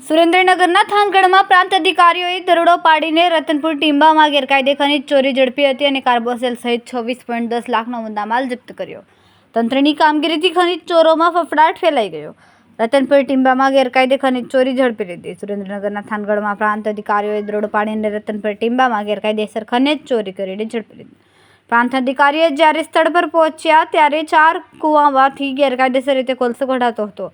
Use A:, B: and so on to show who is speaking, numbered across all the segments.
A: સુરેન્દ્રનગરના થાનગઢમાં પ્રાંત અધિકારીઓએ દરોડો પાડીને રતનપુર ટીંબામાં ગેરકાયદે ખનીજ ચોરી ઝડપી હતી અને કાર્બોસેલ સહિત 26.10 લાખનો મુદ્દામાલ જપ્ત કર્યો. તંત્રની કામગીરીથી ખનીજ ચોરોમાં ફફડાટ ફેલાઈ ગયો. રતનપુર ટીંબામાં ગેરકાયદે ખનીજ ચોરી ઝડપી લીધી. સુરેન્દ્રનગરના થાનગઢમાં પ્રાંત અધિકારીઓએ દરોડો પાડીને રતનપુર ટીંબામાં ગેરકાયદેસર ખનીજ ચોરી કરીને ઝડપી લીધી. પ્રાંત અધિકારીઓ જ્યારે સ્થળ પર પહોંચ્યા ત્યારે 4 કૂવામાંથી ગેરકાયદેસર રીતે કોલસો કઢાતો હતો.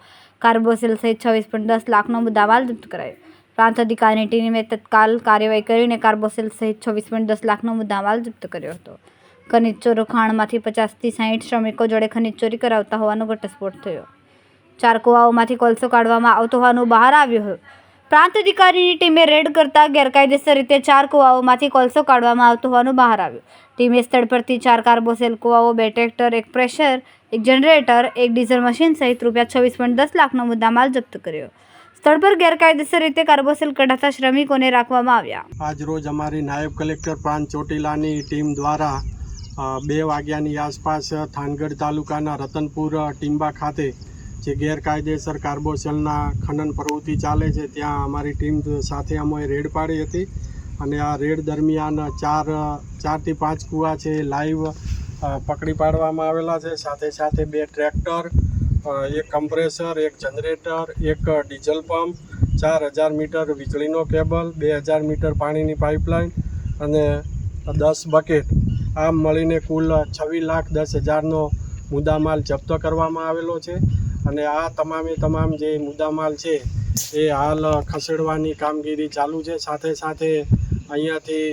A: કાર્બોસેલ સહિત 26.10 લાખનો મુદ્દામાલ જપ્ત કરાયો. પ્રાંત અધિકારીની ટીમે તત્કાલ કાર્યવાહી કરીને કાર્બોસેલ સહિત 26.10 લાખનો મુદ્દામાલ જપ્ત કર્યો હતો. ખનીજ ચોરો ખાણમાંથી 50 થી 60 શ્રમિકો જોડે ખનીજ ચોરી કરાવતા હોવાનો ઘટસ્ફોટ થયો. 4 કૂવાઓમાંથી કોલસો કાઢવામાં આવતો હોવાનું બહાર આવ્યું. પ્રાંત અધિકારીની ટીમે રેડ કરતા ગેરકાયદેસર રીતે 4 કૂવાઓમાંથી કોલસો કાઢવામાં આવતો હોવાનું બહાર આવ્યું. ટીમે સ્થળ પરથી 4 કાર્બોસેલ કૂવાઓ, 2 tractor, 1 pressure, 1 generator, 1 diesel machine સહિત ₹26.10 લાખનો મુદ્દામાલ જપ્ત કર્યો. સ્થળ પર ગેરકાયદેસર રીતે કાર્બોસેલ કઢાતા શ્રમિકોને રાખવામાં આવ્યા.
B: આજ રોજ અમારી નાયબ કલેક્ટર પ્રાંત ચોટીલાની ટીમ દ્વારા 2 વાગ્યાની આસપાસ થાનગઢ તાલુકાના રતનપુર ટીંબા ખાતે જે ગેરકાયદેસર કાર્બોસેલના ખનન પ્રવૃત્તિ ચાલે છે ત્યાં અમારી ટીમ સાથે અમે રેડ પાડી હતી અને આ રેડ દરમિયાન 4 થી 5 કૂવા છે લાઈવ પકડી પાડવામાં આવેલા છે. સાથે સાથે 2 tractor, 1 compressor, 1 generator, 1 diesel pump, 4000 meter વીજળીનો કેબલ, 2000 મીટર પાણીની પાઇપલાઇન અને 10 બકેટ, આમ મળીને કુલ 26,10,000નો મુદ્દામાલ જપ્ત કરવામાં આવેલો છે. અને આ તમામ જે મુદ્દામાલ છે એ હાલ ખસેડવાની કામગીરી ચાલુ છે. સાથે સાથે અહીંયાથી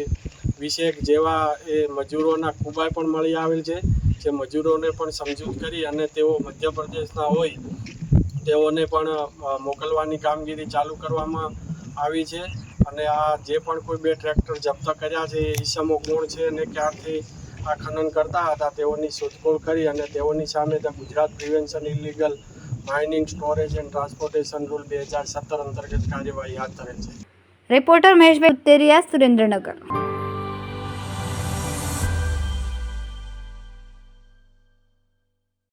B: 20 જેવા એ મજૂરોના કુબાઈ પણ મળી આવેલ છે. જે મજૂરોને પણ સમજૂત કરી અને તેઓ મધ્યપ્રદેશના હોય તેઓને પણ મોકલવાની કામગીરી ચાલુ કરવામાં આવી છે. અને આ જે પણ કોઈ 2 ટ્રેક્ટર જપ્ત કર્યા છે એ ઈસમો કોણ છે અને ક્યારથી આ ખનન કરતા હતા તેઓની શોધખોળ કરી અને તેઓની સામે Gujarat prevention illegal mining, storage and transportation rule 2017 અંતર્ગત કાર્યવાહી હાથ ધરેલ છે.
A: રિપોર્ટર મહેશભાઈ ઉત્તેરિયા, સુરેન્દ્રનગર.